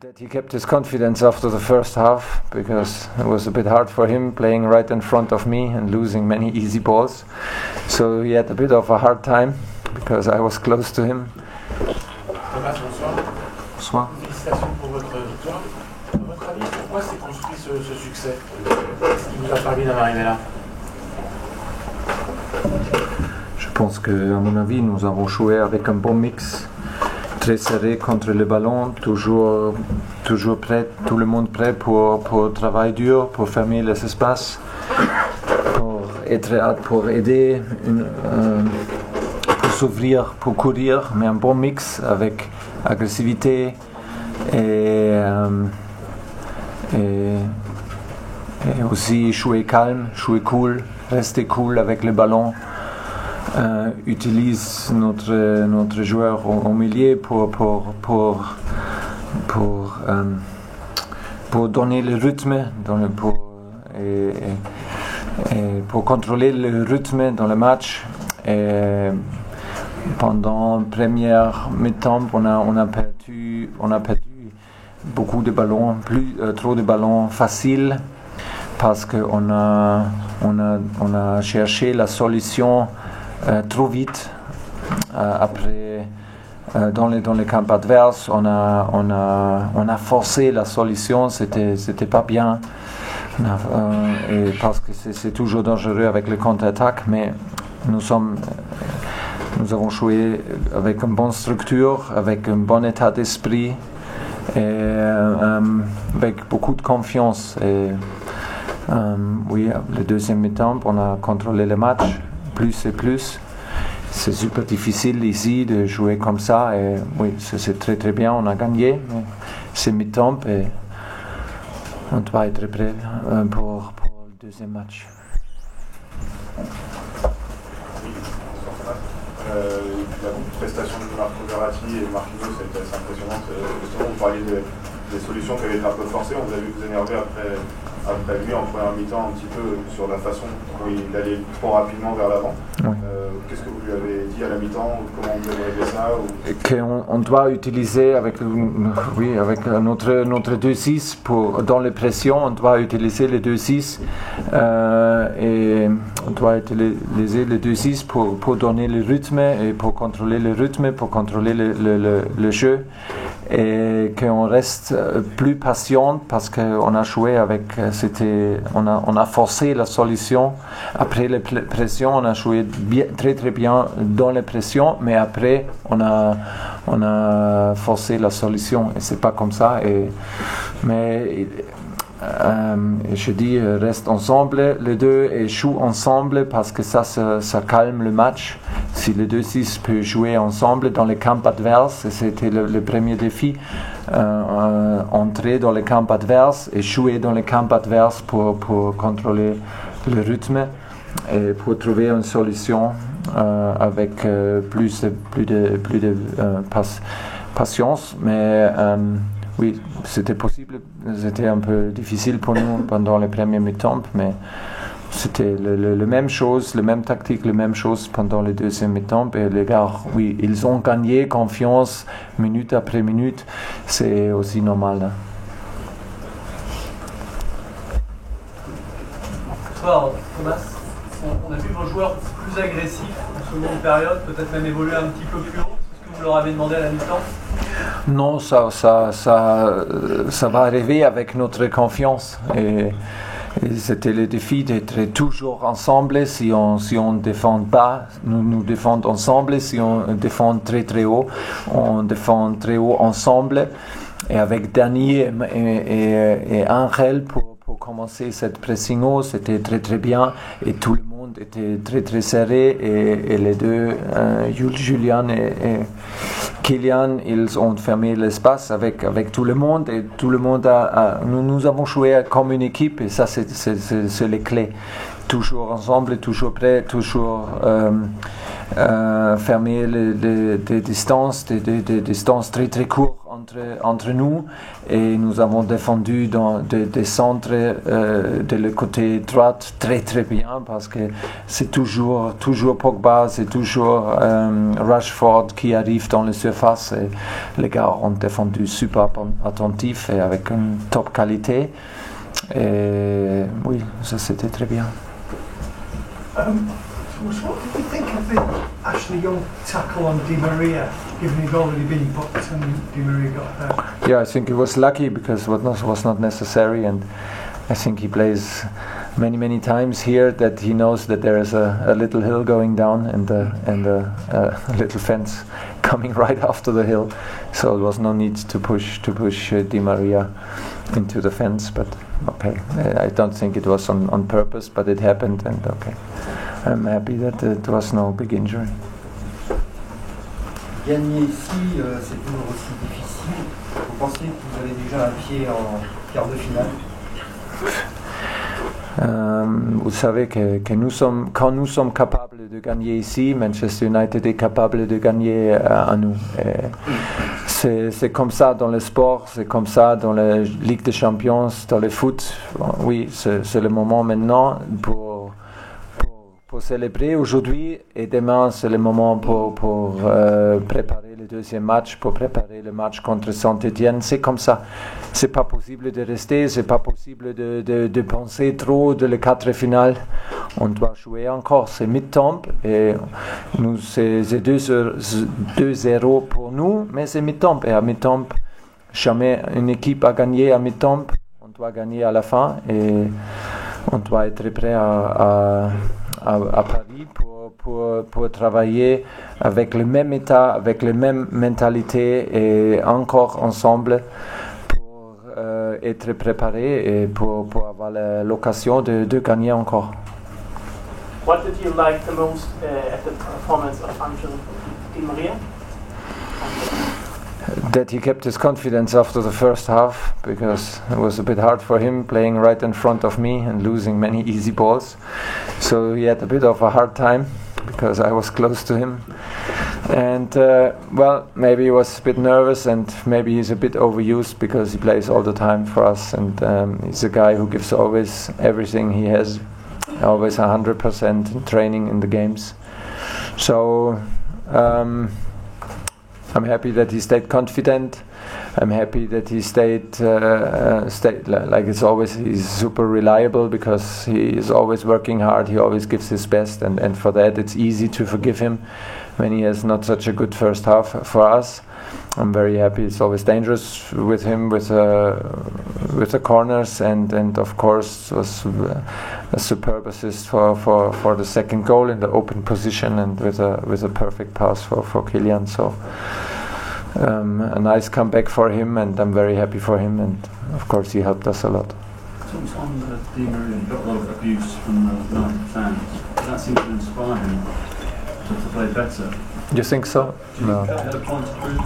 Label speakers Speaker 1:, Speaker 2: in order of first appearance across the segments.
Speaker 1: That he kept his confidence after the first half because it was a bit hard for him playing right in front of me and losing many easy balls. So he had a bit of a hard time because I was close to him.
Speaker 2: Thomas, bonsoir.
Speaker 1: Bonsoir.
Speaker 2: Félicitations pour votre victoire. À votre avis, pourquoi s'est construit ce succès? Qu'est-ce qui vous a permis d'en arriver là?
Speaker 1: Je pense que, à mon avis, nous avons joué avec un bon mix. Très serré contre le ballon, toujours prêt, tout le monde prêt pour travail dur, pour fermer les espaces, pour aider, pour s'ouvrir, pour courir, mais un bon mix avec agressivité et aussi jouer calme, jouer cool, rester cool avec le ballon. Utilise notre joueur au milieu pour donner le rythme pour contrôler le rythme dans le match. Et pendant première mi-temps, on a perdu beaucoup de ballons, trop de ballons faciles parce qu'on a cherché la solution trop vite. Après, dans les camps adverses, on a forcé la solution, c'était pas bien. Et parce que c'est toujours dangereux avec le contre-attaque, mais nous avons joué avec une bonne structure, avec un bon état d'esprit et avec beaucoup de confiance. Et oui, le deuxième mi-temps, on a contrôlé le match. Plus et plus. C'est super difficile ici de jouer comme ça et oui, c'est très très bien, on a gagné, mais c'est mi-temps et on doit être prêt pour le deuxième match.
Speaker 3: La prestation de Marco Verratti et Marquinhos a été assez impressionnante. Justement, vous parliez des solutions qui avaient été un peu forcées. On vous a vu vous énerver après lui en première mi-temps un petit peu sur la façon dont il allait trop rapidement vers l'avant. Oui. Qu'est-ce que vous lui avez dit à la mi-temps? Comment vous avez réglé ça
Speaker 1: qu'on doit utiliser avec notre 2-6 dans les pressions, on doit utiliser les 2-6 et on doit utiliser les 2-6 pour donner le rythme et pour contrôler le rythme, pour contrôler le jeu. Et qu'on reste plus patient parce qu'on a joué avec, on a forcé la solution. Après les pressions, on a joué très très bien dans les pressions, mais après on a forcé la solution et c'est pas comme ça. Mais je dis reste ensemble les deux et joue ensemble parce que ça calme le match. Si les 2-6 peuvent jouer ensemble dans les camps adverses, et c'était le premier défi, entrer dans les camps adverses et jouer dans les camps adverses pour contrôler le rythme et pour trouver une solution avec plus de patience. Mais oui, c'était possible. C'était un peu difficile pour nous pendant les premiers mi-temps, mais c'était la même chose, la même tactique, la même chose pendant les deuxièmes mi-temps. Et les gars, oui, ils ont gagné confiance minute après minute. C'est aussi normal. Hein.
Speaker 4: Bonsoir Thomas. On a vu vos joueurs plus agressifs en seconde période, peut-être même évoluer un petit peu plus haut. Est-ce que vous leur avez demandé à la mi-temps?
Speaker 1: Non, ça va arriver avec notre confiance. Et c'était le défi d'être toujours ensemble. Si on défend pas, nous défendons ensemble. Si on défend très très haut, on défend très haut ensemble. Et avec Danny et Angel pour commencer cette pressing haut, c'était très très bien. Et tout le monde était très très serré. Et les deux, Julian et Kylian, ils ont fermé l'espace avec tout le monde. Et tout le monde nous avons joué comme une équipe. Et ça, c'est les clés. Toujours ensemble, toujours prêts, toujours fermer des distances très très courtes entre nous et nous avons défendu dans des centres de le côté droit très très bien parce que c'est toujours Pogba, c'est toujours Rashford qui arrive dans la surface et les gars ont défendu super attentif et avec une top qualité et oui, ça c'était très bien.
Speaker 5: What did you think of the Ashley Young tackle on Di Maria, given he'd already been booked and Di Maria got hurt?
Speaker 1: Yeah, I think he was lucky because what was not necessary, and I think he plays many times here that he knows that there is a little hill going down and a little fence coming right after the hill, so there was no need to push Di Maria into the fence. But okay, I don't think it was on purpose, but it happened, and okay. I'm happy that it was no big injury.
Speaker 6: Gagner ici, c'est toujours aussi difficile. Vous pensiez que vous avez déjà un pied en quart de finale?
Speaker 1: Vous savez que quand nous sommes capables de gagner ici, Manchester United est capable de gagner à nous. C'est comme ça dans le sport, c'est comme ça dans la Ligue des Champions, dans le foot. Oui, c'est le moment maintenant pour célébrer aujourd'hui et demain c'est le moment pour préparer le deuxième match, pour préparer le match contre Saint-Étienne. C'est comme ça. C'est pas possible de rester, c'est pas possible de penser trop de le quart final. On doit jouer encore. C'est mi-temps et nous c'est 2-0 pour nous, mais c'est mi-temps et à mi-temps jamais une équipe a gagné à mi-temps. On doit gagner à la fin et on doit être prêt à Paris pour travailler avec le même état, avec la même mentalité et encore ensemble pour être préparé et pour avoir l'occasion de gagner encore.
Speaker 7: What did you like the most at the performance of Angel Di Maria?
Speaker 1: That he kept his confidence after the first half, because it was a bit hard for him playing right in front of me and losing many easy balls. So he had a bit of a hard time because I was close to him. And well, maybe he was a bit nervous and maybe he's a bit overused because he plays all the time for us, and he's a guy who gives always everything he has, always 100% in training in the games. So I'm happy that he stayed confident. I'm happy that he stayed like it's always. He's super reliable because he is always working hard. He always gives his best, and for that it's easy to forgive him when he has not such a good first half for us. I'm very happy. It's always dangerous with him with the corners, and of course was a superb assist for the second goal in the open position and with a perfect pass for Kylian. So a nice comeback for him, and I'm very happy for him, and of course he helped us a lot.
Speaker 8: Sometimes Di Maria got a lot of abuse from the fans. That seemed to inspire him to play better.
Speaker 1: You think so? No.
Speaker 8: He had a point to prove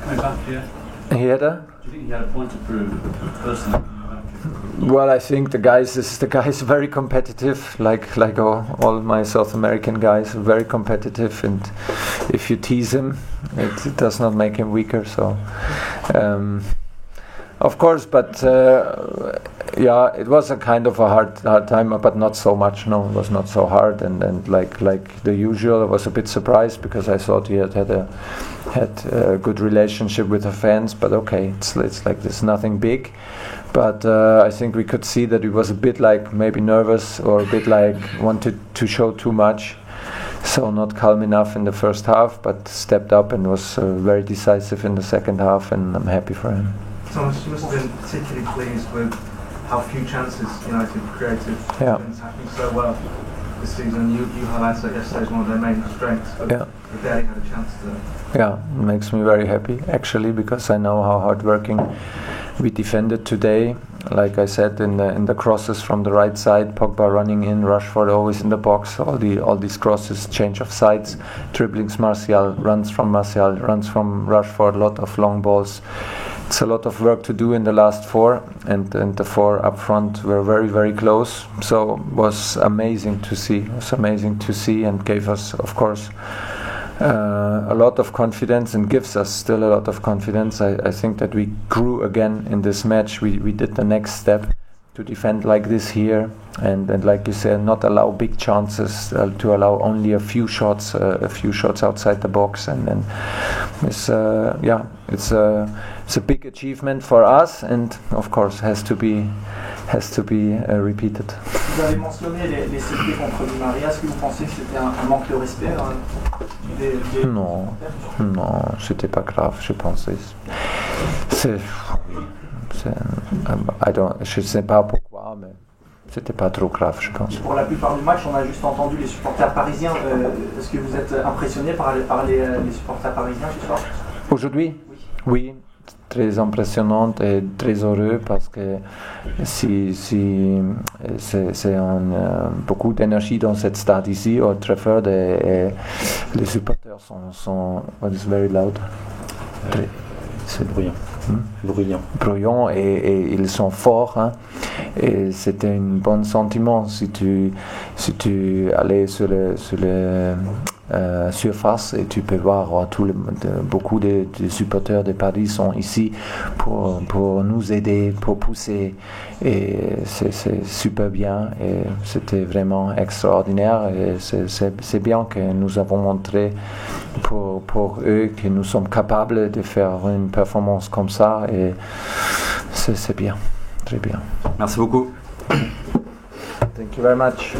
Speaker 8: coming back here.
Speaker 1: He had a?
Speaker 8: Do you think he had a point to prove personally?
Speaker 1: Well, I think the guy is very competitive, like all my South American guys, very competitive, and if you tease him, it does not make him weaker. So, of course, but yeah, it was a kind of a hard time, but not so much. No, it was not so hard, and like the usual, I was a bit surprised because I thought he had a good relationship with the fans. But okay, it's like this, nothing big. But I think we could see that he was a bit like maybe nervous or a bit like wanted to show too much. So not calm enough in the first half, but stepped up and was very decisive in the second half, and I'm happy for him.
Speaker 5: Thomas, you must have been particularly pleased with how few chances United created.
Speaker 1: Yeah.
Speaker 5: Been attacking so well this season. You highlighted that yesterday as one of their main strengths, but
Speaker 1: yeah,
Speaker 5: we barely had a chance to.
Speaker 1: Yeah, it makes me very happy actually, because I know how hardworking we defended today. Like I said, in the crosses from the right side, Pogba running in, Rashford always in the box. All these crosses, change of sides, dribblings. Martial runs from Rashford. A lot of long balls. It's a lot of work to do in the last four, and the four up front were very, very close. So it was amazing to see. And gave us, of course, a lot of confidence and gives us still a lot of confidence. I think that we grew again in this match. We did the next step to defend like this here, and like you said, not allow big chances, to allow only a few shots outside the box, and then it's a big achievement for us, and of course has to be repeated.
Speaker 9: Vous avez mentionné les CP contre Di Maria. Est-ce que vous pensez que c'était un manque de respect
Speaker 1: Non, c'était pas grave, je pensais. Je sais pas pourquoi, mais c'était pas trop grave, je pense.
Speaker 9: Pour la plupart du match, on a juste entendu les supporters parisiens. Est-ce que vous êtes impressionné par les supporters parisiens ce soir?
Speaker 1: Aujourd'hui? Oui. Très impressionnant et très heureux parce que c'est beaucoup d'énergie dans cette stade ici au Trafford, et les supporters sont what is very loud.
Speaker 10: C'est bruyant.
Speaker 1: Bruyant, et ils sont forts, hein. Et c'était un bon sentiment si tu allais sur le surface, et tu peux voir beaucoup de supporters de Paris sont ici pour nous aider, pour pousser, et c'est super bien, et c'était vraiment extraordinaire, et c'est bien que nous avons montré pour eux que nous sommes capables de faire une performance comme ça, et c'est bien, très bien.
Speaker 10: Merci beaucoup.
Speaker 1: Thank you very much.